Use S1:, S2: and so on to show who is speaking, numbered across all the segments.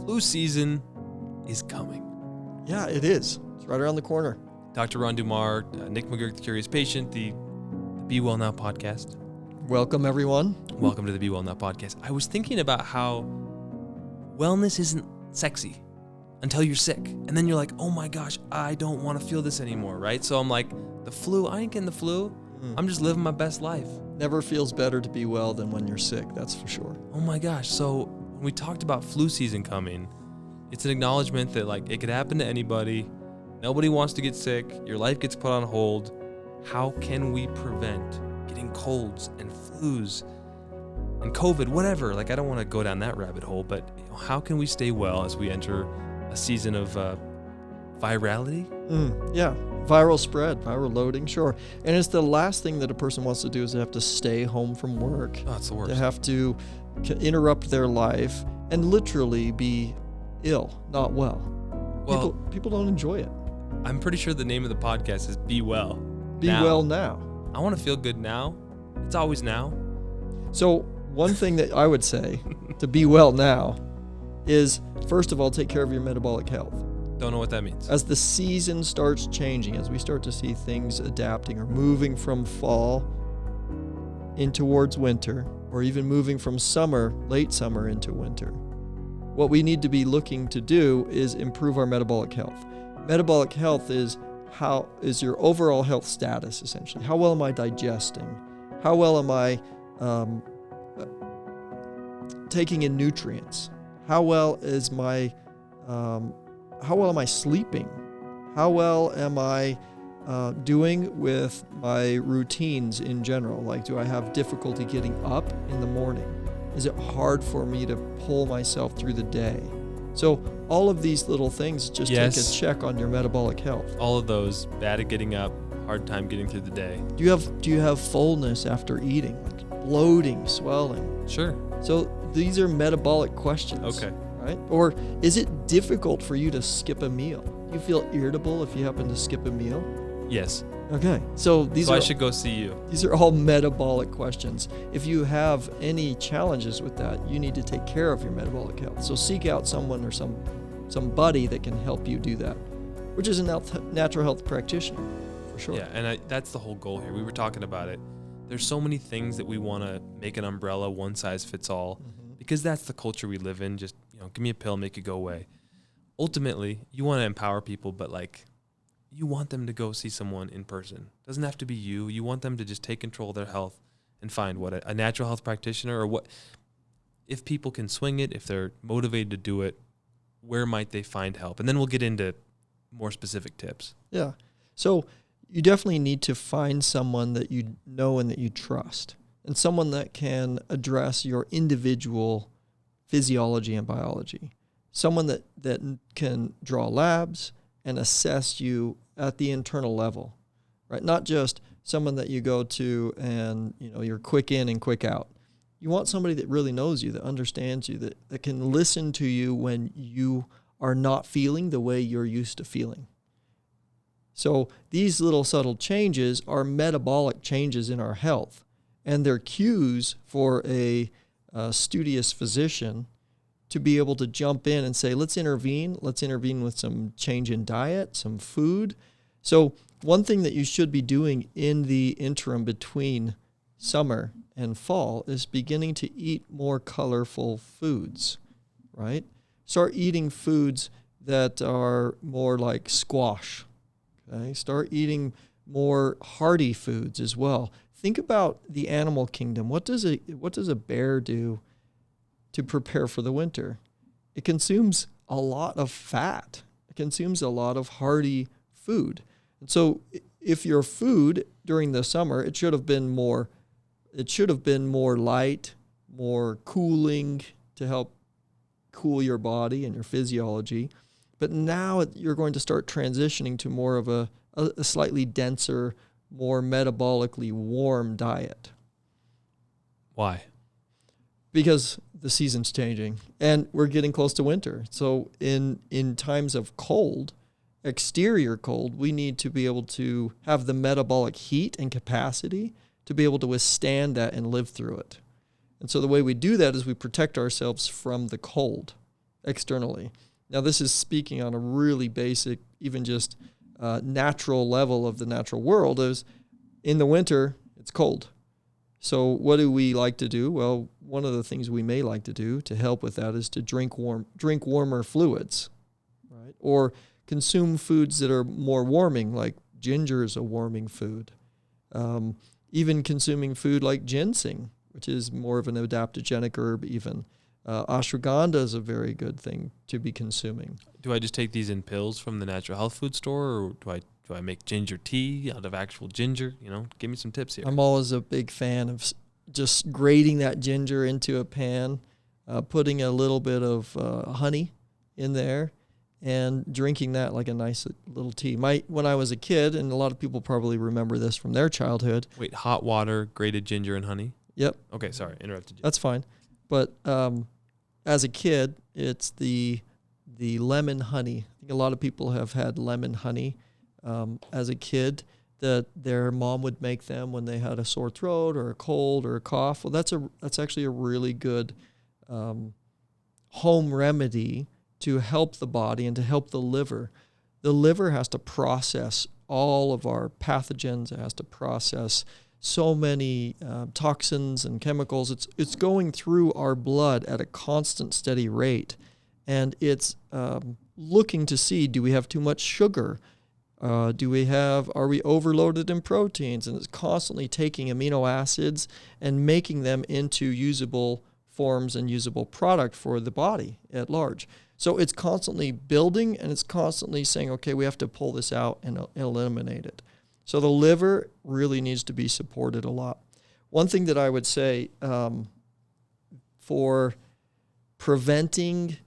S1: Flu season is coming.
S2: Yeah, it is. It's right around the corner.
S1: Dr. Ron Dummar, Nick McGurk, the Curious Patient, the Be Well Now podcast.
S2: Welcome, everyone.
S1: Welcome to the Be Well Now podcast. I was thinking about how wellness isn't sexy until you're sick. And then you're like, oh my gosh, I don't want to feel this anymore, right? So I'm like, the flu, I ain't getting the flu. I'm just living my best life.
S2: Never feels better to be well than when you're sick, that's for sure.
S1: Oh my gosh. So when we talked about flu season coming, it's an acknowledgement that like it could happen to anybody. Nobody wants to get sick. Your life gets put on hold. How can we prevent getting colds and flus and COVID, whatever? Like, I don't want to go down that rabbit hole, but how can we stay well as we enter a season of virality?
S2: Yeah, viral spread, viral loading, sure. And it's the last thing that a person wants to do is to have to stay home from work.
S1: Oh, it's the worst.
S2: To have to interrupt their life and literally be ill, not well.
S1: Well,
S2: people don't enjoy it.
S1: I'm pretty sure the name of the podcast is Be Well.
S2: Be well now.
S1: I want to feel good now. It's always now.
S2: So one thing that I would say to be well now is, first of all, take care of your metabolic health.
S1: Don't know what that means.
S2: As the season starts changing, as we start to see things adapting or moving from fall in towards winter, or even moving from summer, late summer into winter, what we need to be looking to do is improve our metabolic health. Metabolic health is your overall health status, essentially. How well am I digesting? How well am I taking in nutrients? How well am I sleeping? How well am I doing with my routines in general? Like, do I have difficulty getting up in the morning? Is it hard for me to pull myself through the day? So all of these little things just take a check on your metabolic health.
S1: All of those, bad at getting up, hard time getting through the day.
S2: Do you have fullness after eating, like bloating, swelling?
S1: Sure.
S2: So these are metabolic questions.
S1: Okay.
S2: Right? Or is it difficult for you to skip a meal? Do you feel irritable if you happen to skip a meal?
S1: Yes.
S2: Okay. So
S1: I should go see you.
S2: These are all metabolic questions. If you have any challenges with that, you need to take care of your metabolic health. So seek out someone or somebody that can help you do that, which is a natural health practitioner, for sure.
S1: Yeah, and that's the whole goal here. We were talking about it. There's so many things that we want to make an umbrella, one size fits all, because that's the culture we live in. Just, give me a pill, make it go away. Ultimately, you want to empower people, but you want them to go see someone in person. It doesn't have to be you. You want them to just take control of their health and find a natural health practitioner, or what, if people can swing it, if they're motivated to do it, where might they find help? And then we'll get into more specific tips.
S2: Yeah. So you definitely need to find someone that you know and that you trust, and someone that can address your individual physiology and biology. Someone that can draw labs and assess you at the internal level, right? Not just someone that you go to and, you're quick in and quick out. You want somebody that really knows you, that understands you, that can listen to you when you are not feeling the way you're used to feeling. So these little subtle changes are metabolic changes in our health, and they're cues for a studious physician to be able to jump in and say, let's intervene with some change in diet, some food. So one thing that you should be doing in the interim between summer and fall is beginning to eat more colorful foods, right? Start eating foods that are more like squash, okay? Start eating more hearty foods as well. Think about the animal kingdom. What does a bear do to prepare for the winter? It consumes a lot of fat. It consumes a lot of hearty food. And so if your food during the summer, it should have been more light, more cooling to help cool your body and your physiology. But now you're going to start transitioning to more of a slightly denser, more metabolically warm diet.
S1: Why?
S2: Because the season's changing and we're getting close to winter. So in times of cold, exterior cold, we need to be able to have the metabolic heat and capacity to be able to withstand that and live through it. And so the way we do that is we protect ourselves from the cold. externally. Now, this is speaking on a really basic, even just natural level of the natural world. Is in the winter, it's cold. So what do we like to do? Well, one of the things we may like to do to help with that is to drink warmer fluids, right? Or consume foods that are more warming, like ginger is a warming food. Even consuming food like ginseng, which is more of an adaptogenic herb even. Ashwagandha is a very good thing to be consuming.
S1: Do I just take these in pills from the natural health food store, or do I make ginger tea out of actual ginger? Give me some tips here.
S2: I'm always a big fan of just grating that ginger into a pan, putting a little bit of honey in there, and drinking that like a nice little tea. When I was a kid, and a lot of people probably remember this from their childhood.
S1: Wait, hot water, grated ginger, and honey?
S2: Yep.
S1: Okay, sorry, interrupted you.
S2: That's fine. But as a kid, it's the lemon honey. I think a lot of people have had lemon honey as a kid that their mom would make them when they had a sore throat or a cold or a cough. Well, that's actually a really good home remedy to help the body and to help the liver. The liver has to process all of our pathogens. It has to process so many toxins and chemicals. It's going through our blood at a constant, steady rate, and it's looking to see, do we have too much sugar? Are we overloaded in proteins? And it's constantly taking amino acids and making them into usable forms and usable product for the body at large. So it's constantly building, and it's constantly saying, okay, we have to pull this out and eliminate it. So the liver really needs to be supported a lot. One thing that I would say for preventing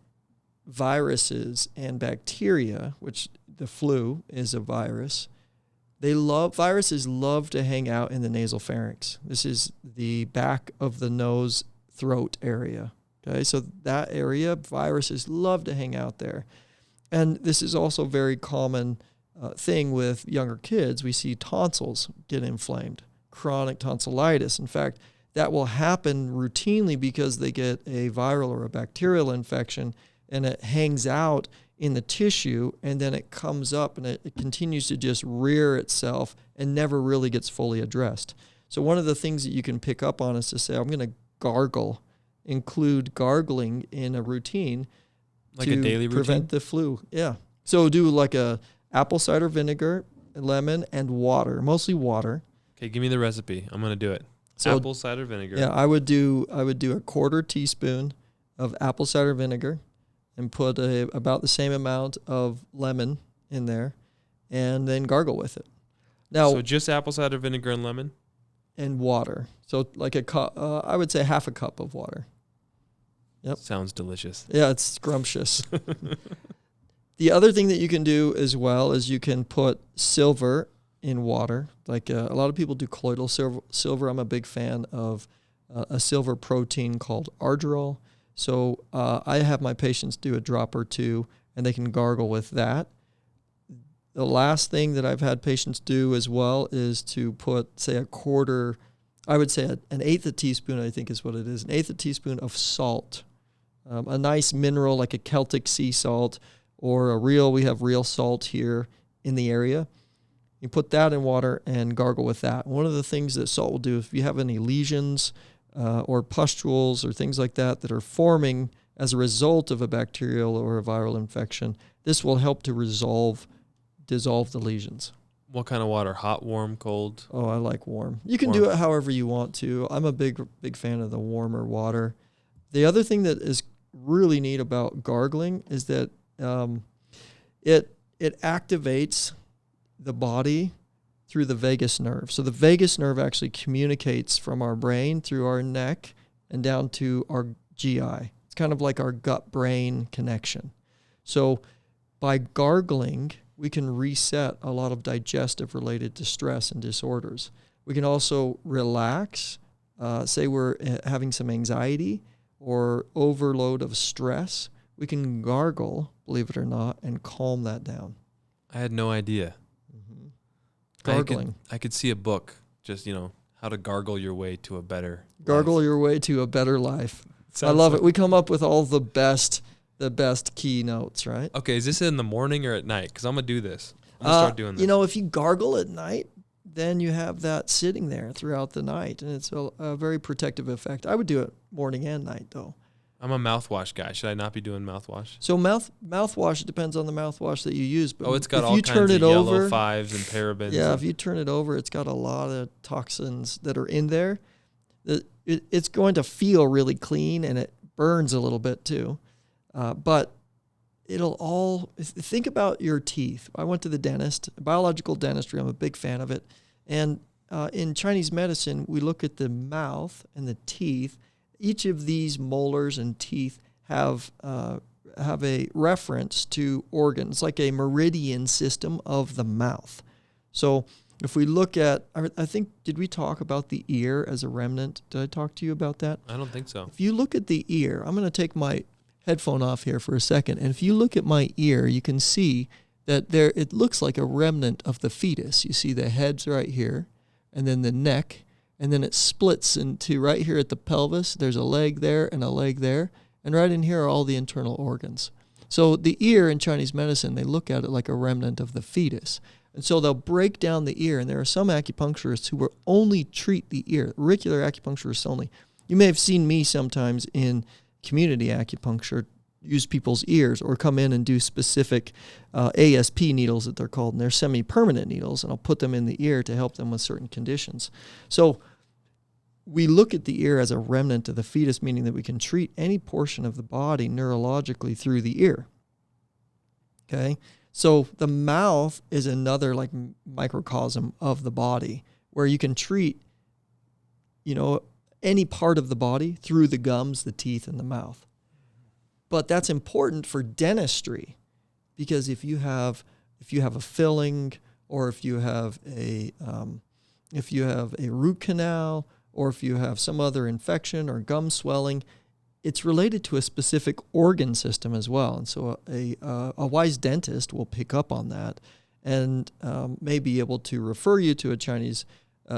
S2: viruses and bacteria, which the flu is a virus, viruses love to hang out in the nasal pharynx. This is the back of the nose, throat area. Okay, so that area, viruses love to hang out there. And this is also a very common thing with younger kids. We see tonsils get inflamed, chronic tonsillitis. In fact, that will happen routinely because they get a viral or a bacterial infection, and it hangs out in the tissue, and then it comes up and it continues to just rear itself and never really gets fully addressed. So one of the things that you can pick up on is to say, I'm going to gargle, include gargling in a routine,
S1: like a daily routine?
S2: Prevent the flu. Yeah. So do like a apple cider vinegar, lemon, and water, mostly water.
S1: Okay, give me the recipe. I'm going to do it. So, apple cider vinegar.
S2: Yeah, I would do a quarter teaspoon of apple cider vinegar and put about the same amount of lemon in there, and then gargle with it. Now,
S1: so just apple cider vinegar and lemon?
S2: And water. So like a cup, I would say half a cup of water. Yep.
S1: Sounds delicious.
S2: Yeah, it's scrumptious. The other thing that you can do as well is you can put silver in water. Like a lot of people do colloidal silver. I'm a big fan of a silver protein called Ardrol. So I have my patients do a drop or two, and they can gargle with that. The last thing that I've had patients do as well is to put, say, an eighth a teaspoon, I think is what it is, an eighth a teaspoon of salt. A nice mineral like a Celtic sea salt, or we have real salt here in the area. You put that in water and gargle with that. One of the things that salt will do, if you have any lesions or pustules or things like that are forming as a result of a bacterial or a viral infection, this will help to dissolve the lesions.
S1: What kind of water? Hot, warm, cold?
S2: Oh, I like warm. You can do it however you want to. I'm a big fan of the warmer water. The other thing that is really neat about gargling is that it activates the body through the vagus nerve. So the vagus nerve actually communicates from our brain through our neck and down to our GI. It's kind of like our gut-brain connection. So by gargling, we can reset a lot of digestive-related distress and disorders. We can also relax. Say we're having some anxiety or overload of stress. We can gargle, believe it or not, and calm that down.
S1: I had no idea.
S2: Mm-hmm. Gargling.
S1: I could see a book, just, how to gargle your way to a better
S2: life. Your way to a better life. I love it. We come up with all the best the best keynotes, right?
S1: Okay, is this in the morning or at night? Because I'm going to do this. I'm going to start doing this.
S2: You know, if you gargle at night, then you have that sitting there throughout the night, and it's a very protective effect. I would do it morning and night, though.
S1: I'm a mouthwash guy. Should I not be doing mouthwash?
S2: So mouthwash, it depends on the mouthwash that you use. But
S1: it's got
S2: if
S1: all
S2: you
S1: kinds
S2: turn
S1: of
S2: it
S1: yellow
S2: over,
S1: fives and parabens.
S2: Yeah, if you turn it over, it's got a lot of toxins that are in there. It's going to feel really clean, and it burns a little bit too. But it'll all, think about your teeth. I went to the dentist, biological dentistry. I'm a big fan of it. And in Chinese medicine, we look at the mouth and the teeth. Each of these molars and teeth have a reference to organs, like a meridian system of the mouth. So if we look at, I think, did we talk about the ear as a remnant? Did I talk to you about that?
S1: I don't think so.
S2: If you look at the ear, I'm going to take my headphone off here for a second. And if you look at my ear, you can see that it looks like a remnant of the fetus. You see the head's right here, and then the neck, and then it splits into right here at the pelvis. There's a leg there and a leg there, and right in here are all the internal organs. So the ear in Chinese medicine, they look at it like a remnant of the fetus. And so they'll break down the ear, and there are some acupuncturists who will only treat the ear, auricular acupuncturists only. You may have seen me sometimes in community acupuncture use people's ears or come in and do specific ASP needles that they're called, and they're semi-permanent needles, and I'll put them in the ear to help them with certain conditions. So we look at the ear as a remnant of the fetus, meaning that we can treat any portion of the body neurologically through the ear. Okay? So the mouth is another like microcosm of the body where you can treat, any part of the body through the gums, the teeth, and the mouth. But that's important for dentistry because if you have a filling, or if you have a root canal, or if you have some other infection or gum swelling, it's related to a specific organ system as well. And so a wise dentist will pick up on that and may be able to refer you to a Chinese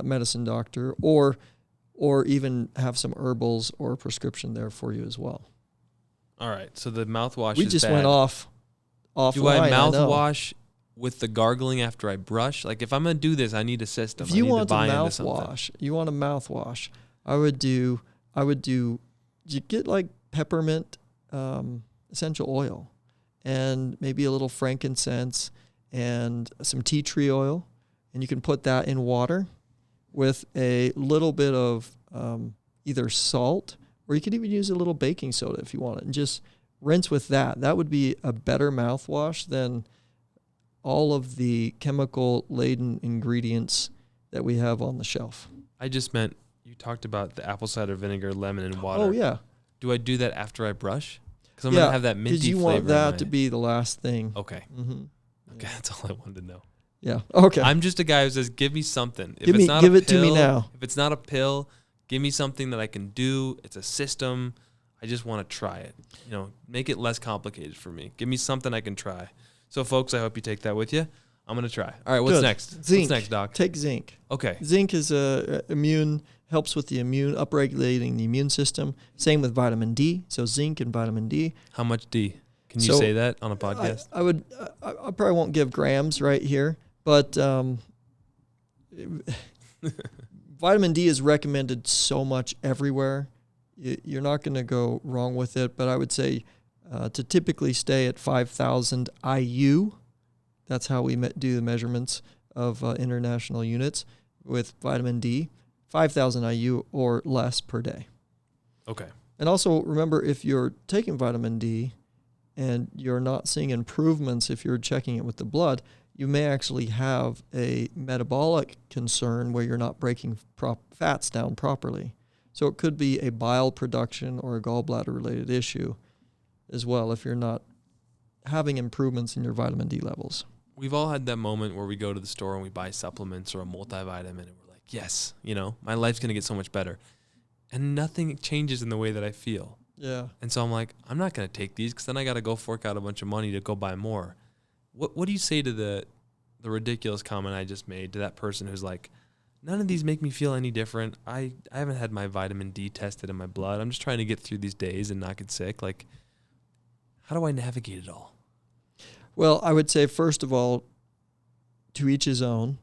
S2: medicine doctor, or even have some herbals or prescription there for you as well.
S1: All right, so the mouthwash
S2: we
S1: is
S2: just
S1: bad.
S2: went off
S1: Do I mouthwash with the gargling after I brush? Like, if I'm going to do this, I need a system.
S2: If you want a
S1: mouthwash,
S2: I would do, you get like peppermint essential oil and maybe a little frankincense and some tea tree oil, and you can put that in water with a little bit of either salt, or you could even use a little baking soda if you want it, and just rinse with that. That would be a better mouthwash than all of the chemical-laden ingredients that we have on the shelf.
S1: I just meant you talked about the apple cider vinegar, lemon, and water.
S2: Oh, yeah.
S1: Do I do that after I brush? Because I'm going to have that minty flavor.
S2: Because you want that to be the last thing.
S1: Okay.
S2: Mm-hmm.
S1: Okay, that's all I wanted to know.
S2: Yeah. Okay.
S1: I'm just a guy who says, give me something.
S2: Give it to me now.
S1: If it's not a pill, give me something that I can do. It's a system. I just want to try it. Make it less complicated for me. Give me something I can try. So, folks, I hope you take that with you. I'm going to try. All right, what's next?
S2: Zinc.
S1: What's next, Doc?
S2: Take zinc.
S1: Okay.
S2: Zinc is helps with the upregulating the immune system. Same with vitamin D. So zinc and vitamin D.
S1: How much D? Can you say that on a podcast?
S2: I probably won't give grams right here, but vitamin D is recommended so much everywhere. You're not going to go wrong with it, but I would say to typically stay at 5,000 IU. That's how we do the measurements of international units with vitamin D. 5,000 IU or less per day.
S1: Okay.
S2: And also remember, if you're taking vitamin D and you're not seeing improvements if you're checking it with the blood, you may actually have a metabolic concern where you're not breaking fats down properly. So it could be a bile production or a gallbladder-related issue as well if you're not having improvements in your vitamin D levels.
S1: We've all had that moment where we go to the store and we buy supplements or a multivitamin and we're like, yes, my life's going to get so much better. And nothing changes in the way that I feel.
S2: Yeah.
S1: And so I'm like, I'm not going to take these because then I got to go fork out a bunch of money to go buy more. What do you say to the ridiculous comment I just made to that person who's like, none of these make me feel any different. I haven't had my vitamin D tested in my blood. I'm just trying to get through these days and not get sick. Like, How do I navigate it all?
S2: Well, I would say, first of all, to each his own.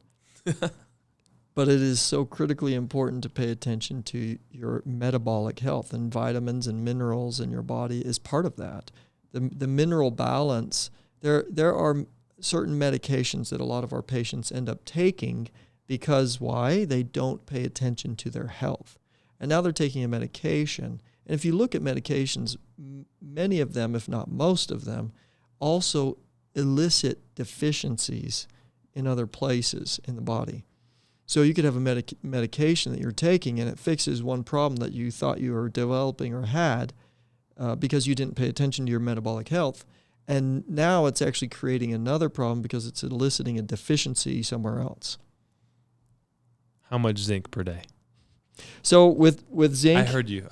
S2: But it is so critically important to pay attention to your metabolic health, and vitamins and minerals in your body is part of that. The mineral balance, there are certain medications that a lot of our patients end up taking because why? They don't pay attention to their health. And now they're taking a medication. And if you look at medications, many of them, if not most of them, also elicit deficiencies in other places in the body. So you could have a medication that you're taking and it fixes one problem that you thought you were developing or had because you didn't pay attention to your metabolic health. And now it's actually creating another problem because it's eliciting a deficiency somewhere else.
S1: How much zinc per day?
S2: So with zinc...
S1: I heard you.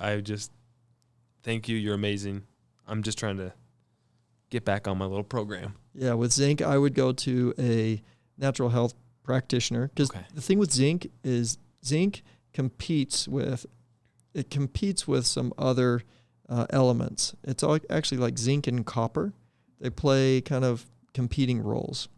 S1: Thank you. You're amazing. I'm just trying to get back on my little program.
S2: Yeah, with zinc, I would go to a natural health practitioner, because the thing with zinc is zinc competes with some other elements. It's actually like zinc and copper. They play kind of competing roles.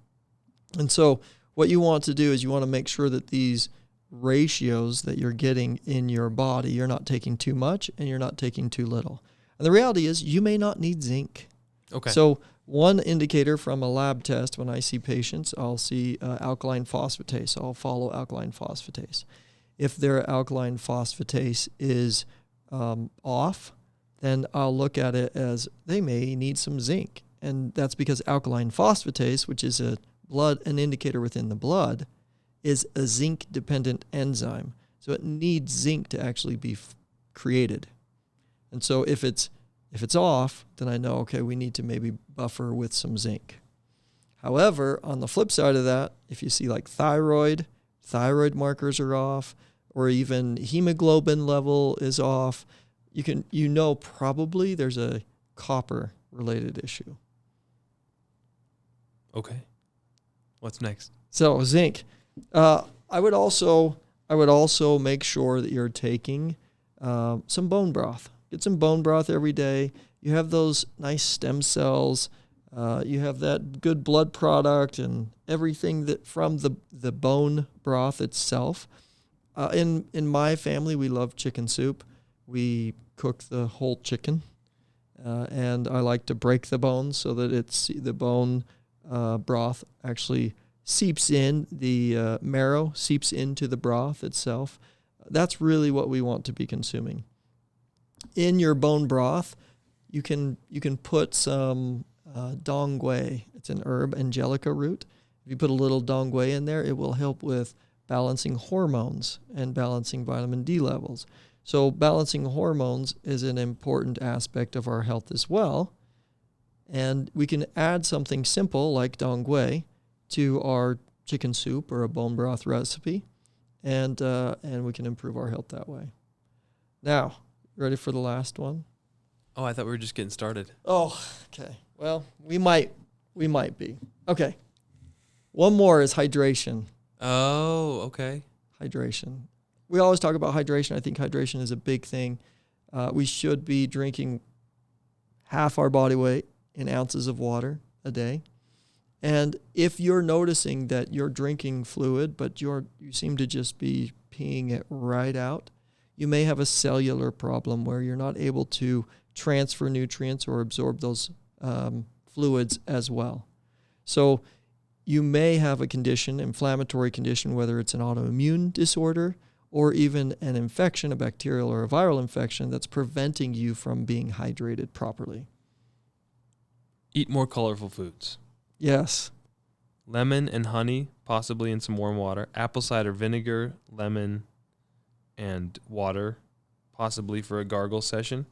S2: And so what you want to do is you want to make sure that these ratios that you're getting in your body, you're not taking too much and you're not taking too little. And the reality is you may not need zinc.
S1: Okay.
S2: So one indicator from a lab test, when I see patients, I'll see alkaline phosphatase. I'll follow alkaline phosphatase. If their alkaline phosphatase is off, then I'll look at it as they may need some zinc. And that's because alkaline phosphatase, which is an indicator within the blood, is a zinc-dependent enzyme. So it needs zinc to actually be created. And so if it's off, then I know, okay, we need to maybe buffer with some zinc. However, on the flip side of that, if you see like thyroid markers are off, or even hemoglobin level is off, you know probably there's a copper-related issue.
S1: Okay. What's next?
S2: So zinc. I would also make sure that you're taking some bone broth. Get some bone broth every day. You have those nice stem cells. You have that good blood product and everything that from the bone broth itself. In my family, we love chicken soup. We cook the whole chicken, and I like to break the bones so that the bone broth actually seeps in, the marrow seeps into the broth itself. That's really what we want to be consuming. In your bone broth, you can put some dongui. It's an herb, angelica root. If you put a little dongui in there, it will help with balancing hormones and balancing vitamin D levels. So balancing hormones is an important aspect of our health as well. And we can add something simple like dongui to our chicken soup or a bone broth recipe, and we can improve our health that way. Now, ready for the last one?
S1: Oh, I thought we were just getting started.
S2: Oh, okay. Well, we might be. Okay. One more is hydration.
S1: Oh, okay.
S2: Hydration. We always talk about hydration. I think hydration is a big thing. We should be drinking half our body weight in ounces of water a day. And if you're noticing that you're drinking fluid, but you seem to just be peeing it right out, you may have a cellular problem where you're not able to transfer nutrients or absorb those fluids as well. So you may have a condition, inflammatory condition, whether it's an autoimmune disorder or even an infection, a bacterial or a viral infection that's preventing you from being hydrated properly.
S1: Eat more colorful foods.
S2: Yes.
S1: Lemon and honey, possibly in some warm water. Apple cider vinegar, lemon, and water, possibly for a gargle session.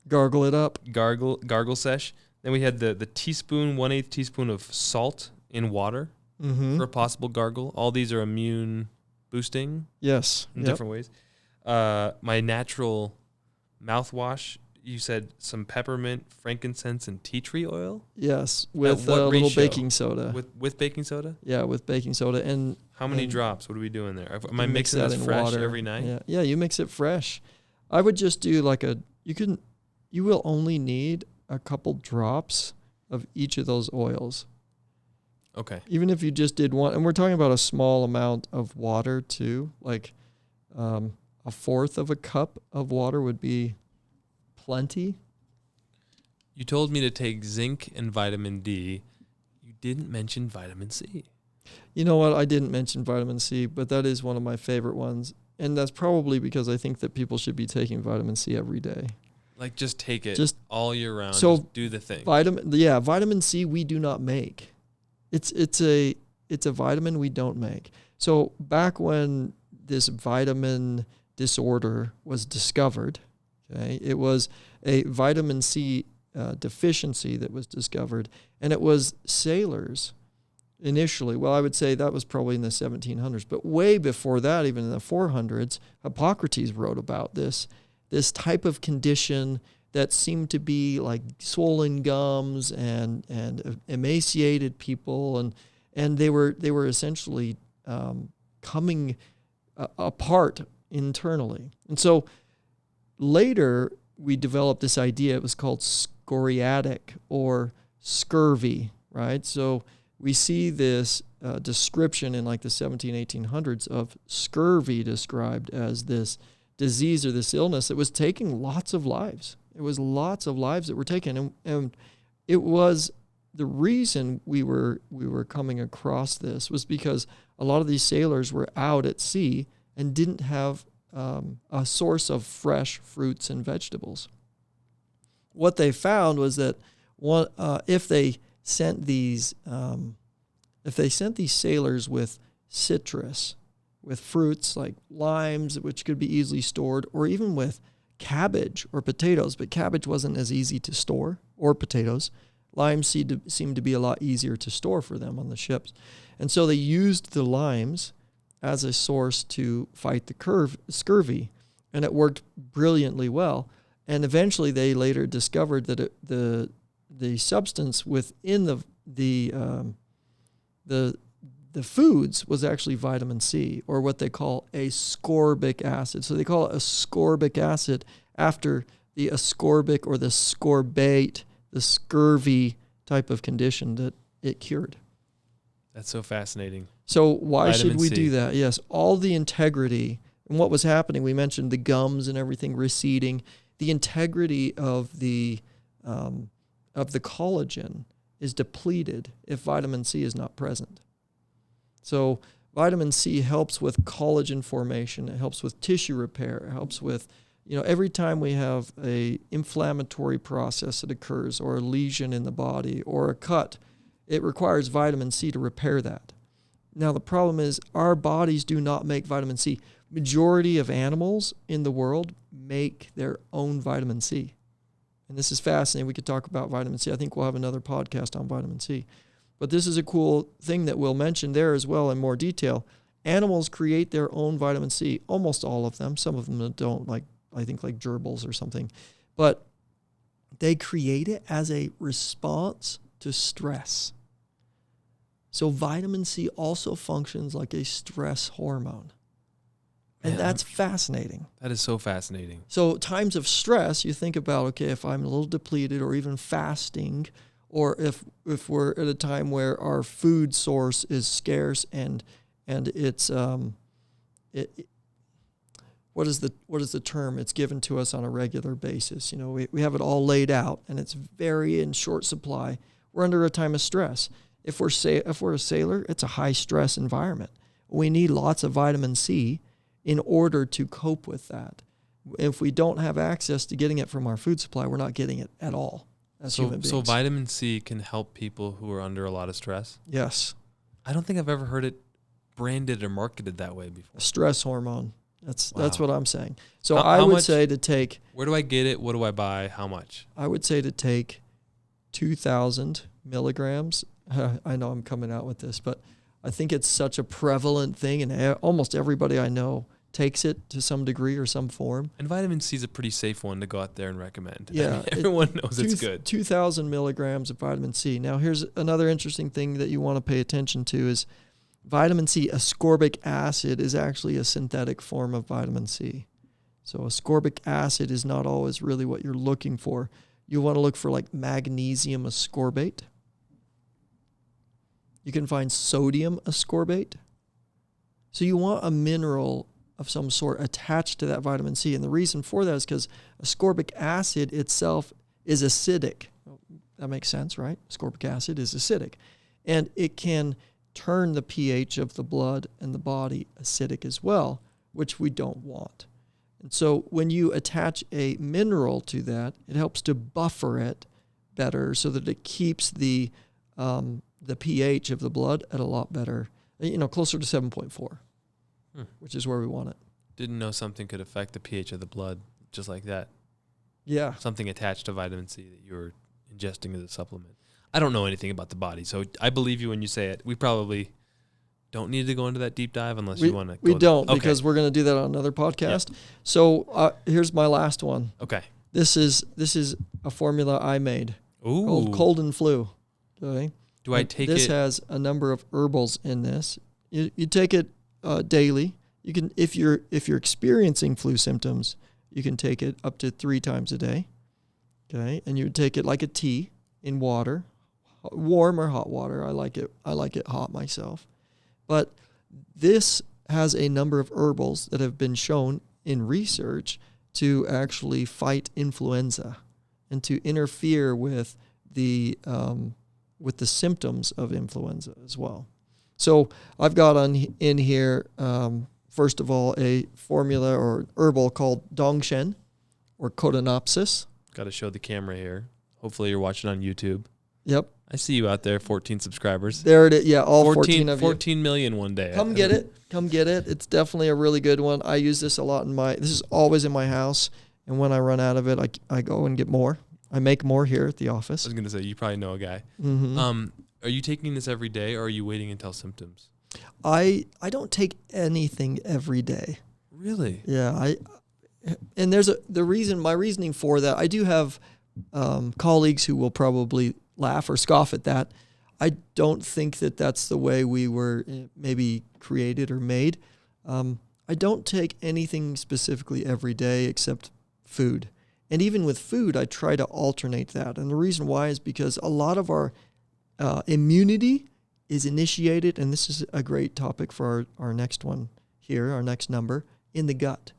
S2: Gargle it up.
S1: Gargle sesh. Then we had the teaspoon, 1/8 teaspoon of salt in water for a possible gargle. All these are immune boosting.
S2: Yes.
S1: In different ways. My natural mouthwash, you said some peppermint, frankincense, and tea tree oil?
S2: Yes, with a little baking soda.
S1: With baking soda?
S2: Yeah, with baking soda. And
S1: how many drops? What are we doing there? Am I mixing this fresh water every night?
S2: Yeah, you mix it fresh. I would just do you will only need a couple drops of each of those oils.
S1: Okay.
S2: Even if you just did one, and we're talking about a small amount of water too, like a fourth of a cup of water would be plenty.
S1: You told me to take zinc and vitamin D. You didn't mention vitamin C.
S2: You know what? I didn't mention vitamin C, but that is one of my favorite ones. And that's probably because I think that people should be taking vitamin C every day.
S1: Like, just take it
S2: Just
S1: all year round.
S2: so
S1: just do the thing.
S2: Vitamin C we do not make. It's a vitamin we don't make. So back when this vitamin disorder was discovered, okay, it was a vitamin C deficiency that was discovered, and it was sailors initially. Well, I would say that was probably in the 1700s, but way before that, even in the 400s, Hippocrates wrote about this type of condition that seemed to be like swollen gums and emaciated people, and they were essentially coming apart internally. And so later we developed this idea. It was called scoriatic or scurvy, right? So we see this description in like the 1800s of scurvy described as this disease or this illness that was taking lots of lives. It was lots of lives that were taken, and it was the reason we were coming across this was because a lot of these sailors were out at sea and didn't have a source of fresh fruits and vegetables. What they found was that if they sent these sailors with citrus, with fruits like limes, which could be easily stored, or even with cabbage or potatoes, but cabbage wasn't as easy to store, or potatoes. Limes seemed to be a lot easier to store for them on the ships. And so they used the limes as a source to fight the scurvy, and it worked brilliantly well. And eventually they later discovered that the substance within the foods was actually vitamin C, or what they call ascorbic acid. So they call it ascorbic acid after the ascorbic or the scorbate, the scurvy type of condition that it cured.
S1: That's so fascinating.
S2: So why
S1: Vitamin
S2: should we
S1: C.
S2: do that? Yes, all the integrity and what was happening. We mentioned the gums and everything receding. The integrity of the collagen is depleted if vitamin C is not present. So vitamin C helps with collagen formation. It helps with tissue repair. It helps with, every time we have a inflammatory process that occurs, or a lesion in the body, or a cut, it requires vitamin C to repair that. Now the problem is our bodies do not make vitamin C. Majority of animals in the world make their own vitamin C. And this is fascinating. We could talk about vitamin C. I think we'll have another podcast on vitamin C. But this is a cool thing that we'll mention there as well in more detail. Animals create their own vitamin C, almost all of them. Some of them don't, like gerbils or something. But they create it as a response to stress. So vitamin C also functions like a stress hormone. And that's fascinating.
S1: That is so fascinating.
S2: So times of stress, you think about, okay, if I'm a little depleted or even fasting, or if we're at a time where our food source is scarce and it's what is the term? It's given to us on a regular basis. We have it all laid out and it's very in short supply. We're under a time of stress. If we're a sailor, it's a high stress environment. We need lots of vitamin C in order to cope with that. If we don't have access to getting it from our food supply, we're not getting it at all as human beings.
S1: So vitamin C can help people who are under a lot of stress?
S2: Yes.
S1: I don't think I've ever heard it branded or marketed that way before.
S2: A stress hormone. That's what I'm saying. So
S1: How
S2: would
S1: much,
S2: say to take...
S1: Where do I get it? What do I buy? How much?
S2: I would say to take 2,000 milligrams. I know I'm coming out with this, but I think it's such a prevalent thing, and almost everybody I know takes it to some degree or some form.
S1: And vitamin C is a pretty safe one to go out there and recommend.
S2: Yeah.
S1: Everyone knows it's good.
S2: 2,000 milligrams of vitamin C. Now, here's another interesting thing that you want to pay attention to is vitamin C, ascorbic acid, is actually a synthetic form of vitamin C. So ascorbic acid is not always really what you're looking for. You want to look for like magnesium ascorbate. You can find sodium ascorbate. So you want a mineral of some sort attached to that vitamin C. And the reason for that is because ascorbic acid itself is acidic. That makes sense, right? Ascorbic acid is acidic. And it can turn the pH of the blood and the body acidic as well, which we don't want. And so when you attach a mineral to that, it helps to buffer it better so that it keeps the pH of the blood at a lot better, closer to 7.4, which is where we want it.
S1: Didn't know something could affect the pH of the blood just like that.
S2: Yeah.
S1: Something attached to vitamin C that you were ingesting as a supplement. I don't know anything about the body, so I believe you when you say it. We probably don't need to go into that deep dive unless you want to.
S2: We don't, because we're going to do that on another podcast. Yep. So here's my last one.
S1: Okay.
S2: This is a formula I made called Cold and Flu. Okay.
S1: Do I take
S2: this has a number of herbals in this. You take it daily. You can, if you're experiencing flu symptoms, you can take it up to 3 times a day. Okay, and you would take it like a tea in water, warm or hot water. I like it hot myself. But this has a number of herbals that have been shown in research to actually fight influenza and to interfere with the symptoms of influenza as well. So I've got in here, first of all, a formula or herbal called Dongshen or Cotinopsis.
S1: Got to show the camera here. Hopefully you're watching on YouTube.
S2: Yep.
S1: I see you out there, 14 subscribers.
S2: There it is. Yeah, all 14 of you.
S1: 14 million one day.
S2: Come get it. It's definitely a really good one. I use this a lot this is always in my house. And when I run out of it, I go and get more. I make more here at the office.
S1: I was going to say, you probably know a guy.
S2: Mm-hmm.
S1: Are you taking this every day or are you waiting until symptoms?
S2: I don't take anything every day.
S1: Really?
S2: Yeah. And there's my reasoning for that. I do have colleagues who will probably laugh or scoff at that. I don't think that that's the way we were maybe created or made. I don't take anything specifically every day except food. And even with food, I try to alternate that. And the reason why is because a lot of our immunity is initiated, and this is a great topic for our next one here, our next number, in the gut.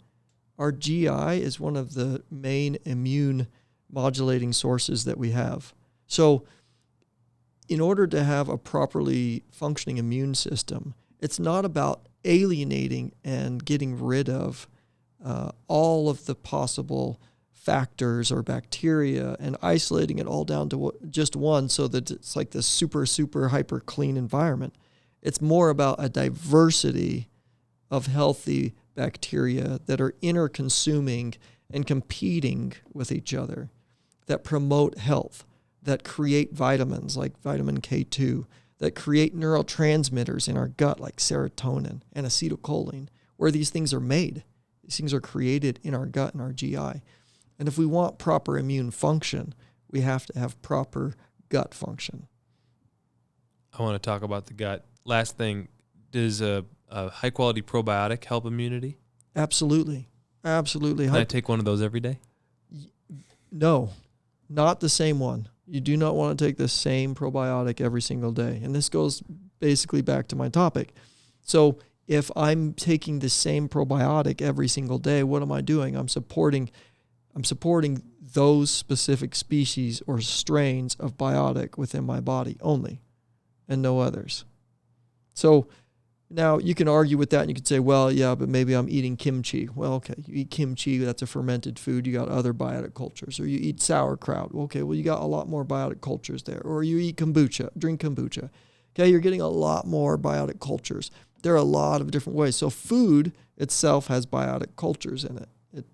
S2: Our GI is one of the main immune modulating sources that we have. So in order to have a properly functioning immune system, it's not about alienating and getting rid of all of the possible factors or bacteria and isolating it all down to just one so that it's like this super, super hyper clean environment. It's more about a diversity of healthy bacteria that are interconsuming and competing with each other, that promote health, that create vitamins like vitamin K2, that create neurotransmitters in our gut like serotonin and acetylcholine, where these things are made. These things are created in our gut and our GI. And if we want proper immune function, we have to have proper gut function.
S1: I want to talk about the gut. Last thing, does a high-quality probiotic help immunity?
S2: Absolutely. Absolutely.
S1: Can I take one of those every day?
S2: No, not the same one. You do not want to take the same probiotic every single day. And this goes basically back to my topic. So if I'm taking the same probiotic every single day, what am I doing? I'm supporting those specific species or strains of biotic within my body only and no others. So now you can argue with that and you can say, well, yeah, but maybe I'm eating kimchi. Well, okay, you eat kimchi, that's a fermented food. You got other biotic cultures. Or you eat sauerkraut. Okay, well, you got a lot more biotic cultures there. Or you eat kombucha, drink kombucha. Okay, you're getting a lot more biotic cultures. There are a lot of different ways. So food itself has biotic cultures in it.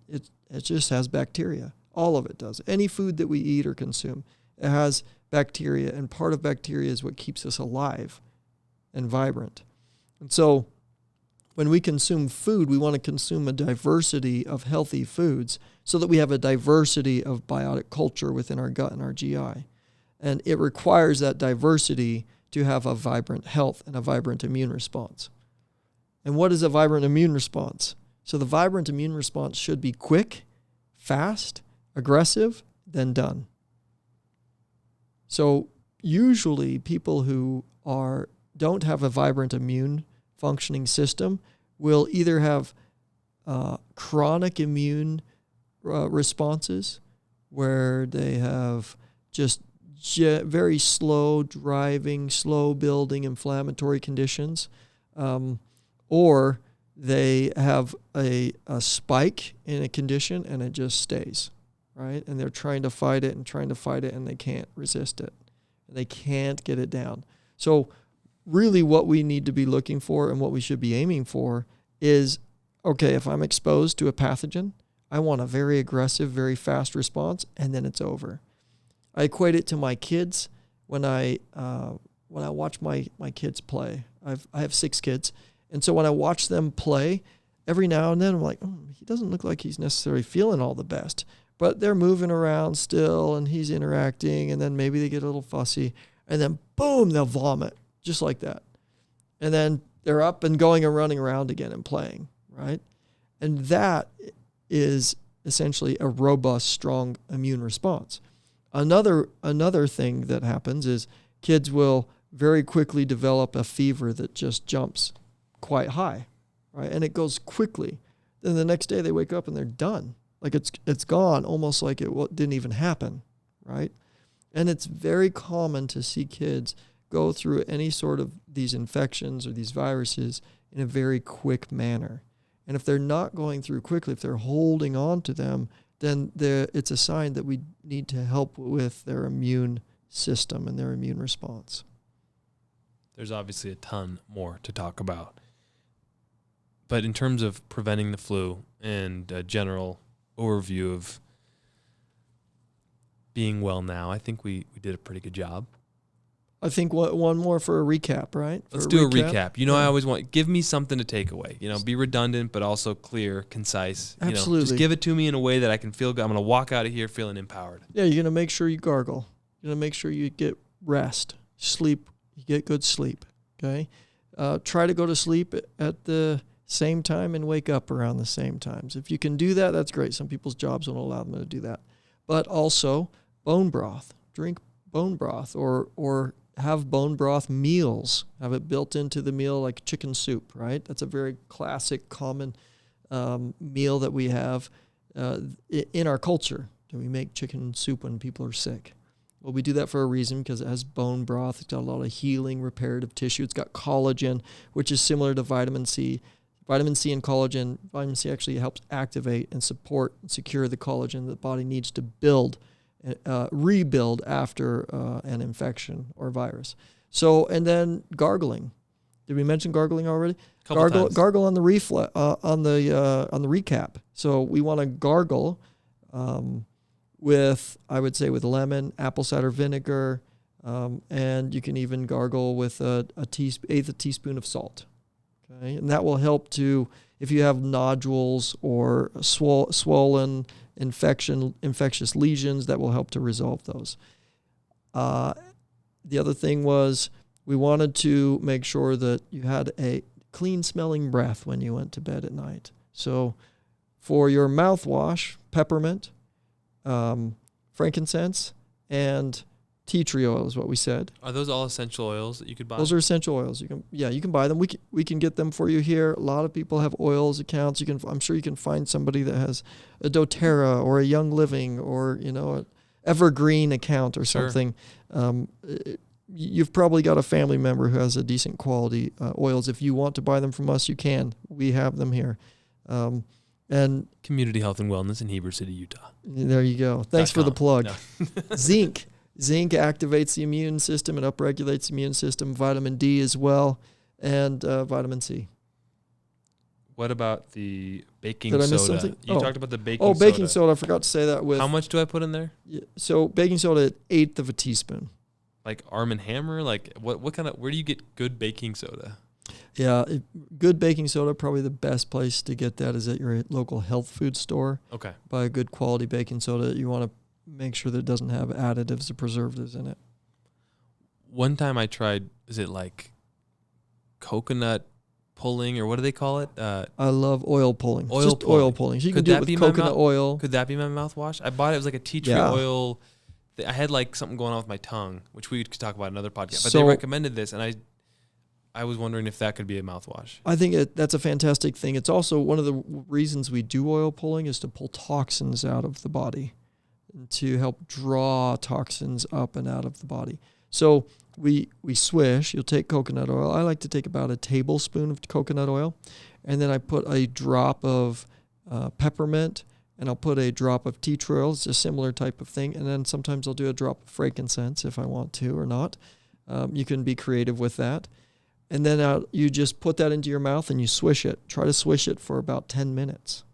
S2: It just has bacteria. All of it does. Any food that we eat or consume, it has bacteria, and part of bacteria is what keeps us alive and vibrant. And so when we consume food, we want to consume a diversity of healthy foods so that we have a diversity of biotic culture within our gut and our GI. And it requires that diversity to have a vibrant health and a vibrant immune response. And what is a vibrant immune response? So the vibrant immune response should be quick, fast, aggressive, then done. So usually people who don't have a vibrant immune functioning system will either have chronic immune responses where they have just very slow driving, slow building inflammatory conditions, or they have a spike in a condition and it just stays, right? And they're trying to fight it and they can't resist it. They can't get it down. So really what we need to be looking for and what we should be aiming for is, okay, if I'm exposed to a pathogen, I want a very aggressive, very fast response, and then it's over. I equate it to my kids when I watch my kids play. I have 6 kids, and so when I watch them play, every now and then I'm like, he doesn't look like he's necessarily feeling all the best, but they're moving around still, and he's interacting, and then maybe they get a little fussy, and then boom, they'll vomit, just like that. And then they're up and going and running around again and playing, right? And that is essentially a robust, strong immune response. Another thing that happens is kids will very quickly develop a fever that just jumps quite high, right? And it goes quickly. Then the next day they wake up and they're done. Like it's gone, almost like it didn't even happen, right? And it's very common to see kids go through any sort of these infections or these viruses in a very quick manner. And if they're not going through quickly, if they're holding on to them, then it's a sign that we need to help with their immune system and their immune response.
S1: There's obviously a ton more to talk about. But in terms of preventing the flu and a general overview of being well now, I think we did a pretty good job.
S2: I think one more for a recap, right?
S1: Let's do a recap. You know, I always give me something to take away. You know, be redundant, but also clear, concise.
S2: Absolutely.
S1: You know, just give it to me in a way that I can feel good. I'm going to walk out of here feeling empowered.
S2: Yeah, you're going to make sure you gargle. You're going to make sure you get rest, sleep, you get good sleep, okay? Try to go to sleep at the same time and wake up around the same times. If you can do that, that's great. Some people's jobs won't allow them to do that. But also, bone broth. Drink bone broth or have bone broth meals. Have it built into the meal like chicken soup, right? That's a very classic, common meal that we have in our culture. Do we make chicken soup when people are sick? Well, we do that for a reason because it has bone broth. It's got a lot of healing, reparative tissue. It's got collagen, which is similar to vitamin C. Vitamin C and collagen, vitamin C actually helps activate and support and secure the collagen the body needs to rebuild after an infection or virus. So, and then gargling. Did we mention gargling already? Gargle on the on the recap. So we want to gargle with lemon, apple cider vinegar, and you can even gargle with eighth a teaspoon of salt. Okay, and that will help to, if you have nodules or swollen infectious lesions, that will help to resolve those. The other thing was we wanted to make sure that you had a clean smelling breath when you went to bed at night. So for your mouthwash, peppermint, frankincense, and tea tree oil is what we said.
S1: Are those all essential oils that you could buy?
S2: Those are essential oils. You can buy them. We can get them for you here. A lot of people have oils accounts. I'm sure you can find somebody that has a doTERRA or a Young Living or an Evergreen account or something. You've probably got a family member who has a decent quality oils. If you want to buy them from us, you can. We have them here. And
S1: Community Health and Wellness in Heber City, Utah.
S2: There you go. Thanks for the plug. No. Zinc. Zinc activates the immune system and upregulates the immune system. Vitamin D as well, and vitamin C.
S1: What about the baking soda?
S2: Did I miss something?
S1: You talked about the baking soda.
S2: Oh, baking soda. I forgot to say that.
S1: How much do I put in there?
S2: So baking soda, 1/8 of a teaspoon.
S1: Like Arm & Hammer? Like what kind of? Where do you get good baking soda?
S2: Yeah, good baking soda, probably the best place to get that is at your local health food store.
S1: Okay.
S2: Buy a good quality baking soda. You want to make sure that it doesn't have additives or preservatives in it.
S1: One time I tried, is it like coconut pulling or what do they call it?
S2: I love oil pulling.
S1: Oil pulling.
S2: Oil pulling. So you can do it with coconut oil.
S1: Could that be my mouthwash? I bought it. It was like a tea tree oil I had like something going on with my tongue, which we could talk about in another podcast. But
S2: So-
S1: they recommended this, and I was wondering if that could be a mouthwash.
S2: I think that's a fantastic thing. It's also one of the reasons we do oil pulling is to pull toxins out of the body and to help draw toxins up and out of the body. So we swish. You'll take coconut oil. I like to take about a tablespoon of coconut oil, and then I put a drop of peppermint, and I'll put a drop of tea tree oil. It's a similar type of thing. And then sometimes I'll do a drop of frankincense if I want to or not. You can be creative with that. And then you just put that into your mouth and you swish it. Try to swish it for about 10 minutes.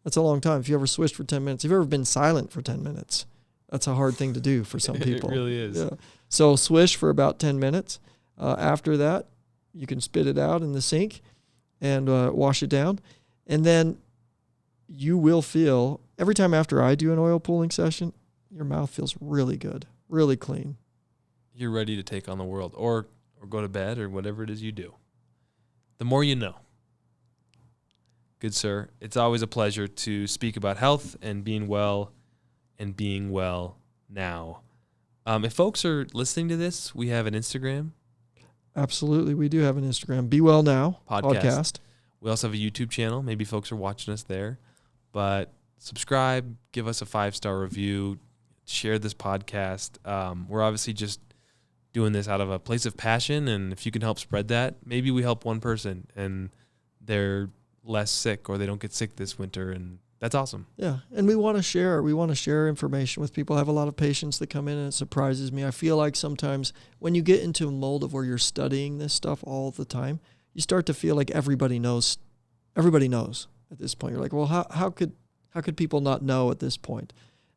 S2: That's a long time. If you ever swished for 10 minutes, if you've ever been silent for 10 minutes, that's a hard thing to do for some people.
S1: It really is.
S2: Yeah. So swish for about 10 minutes. After that, you can spit it out in the sink and wash it down. And then you will feel, every time after I do an oil pulling session, your mouth feels really good, really clean.
S1: You're ready to take on the world or go to bed or whatever it is you do. The more you know. Good sir. It's always a pleasure to speak about health and being well now. If folks are listening to this, we have an Instagram.
S2: Absolutely. We do have an Instagram, Be Well Now podcast.
S1: We also have a YouTube channel. Maybe folks are watching us there. But subscribe, give us a 5-star review, share this podcast. We're obviously just doing this out of a place of passion, and if you can help spread that, maybe we help one person and they're less sick or they don't get sick this winter, and that's awesome.
S2: Yeah, and we want to share information with people. I have a lot of patients that come in, and it surprises me. I feel like sometimes when you get into a mold of where you're studying this stuff all the time, you start to feel like everybody knows at this point. You're like, well, how could people not know at this point?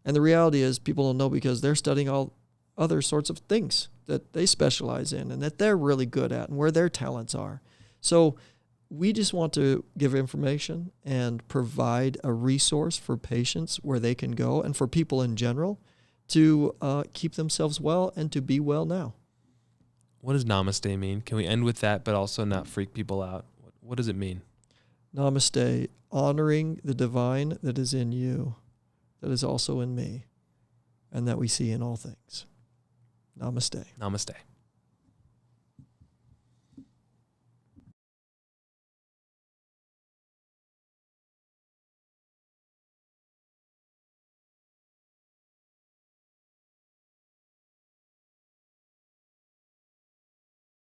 S2: And the reality is people don't know because they're studying all other sorts of things that they specialize in and that they're really good at and where their talents are. So we just want to give information and provide a resource for patients where they can go and for people in general to keep themselves well and to be well now.
S1: What does namaste mean? Can we end with that but also not freak people out? What does it mean?
S2: Namaste, honoring the divine that is in you, that is also in me, and that we see in all things. Namaste.
S1: Namaste.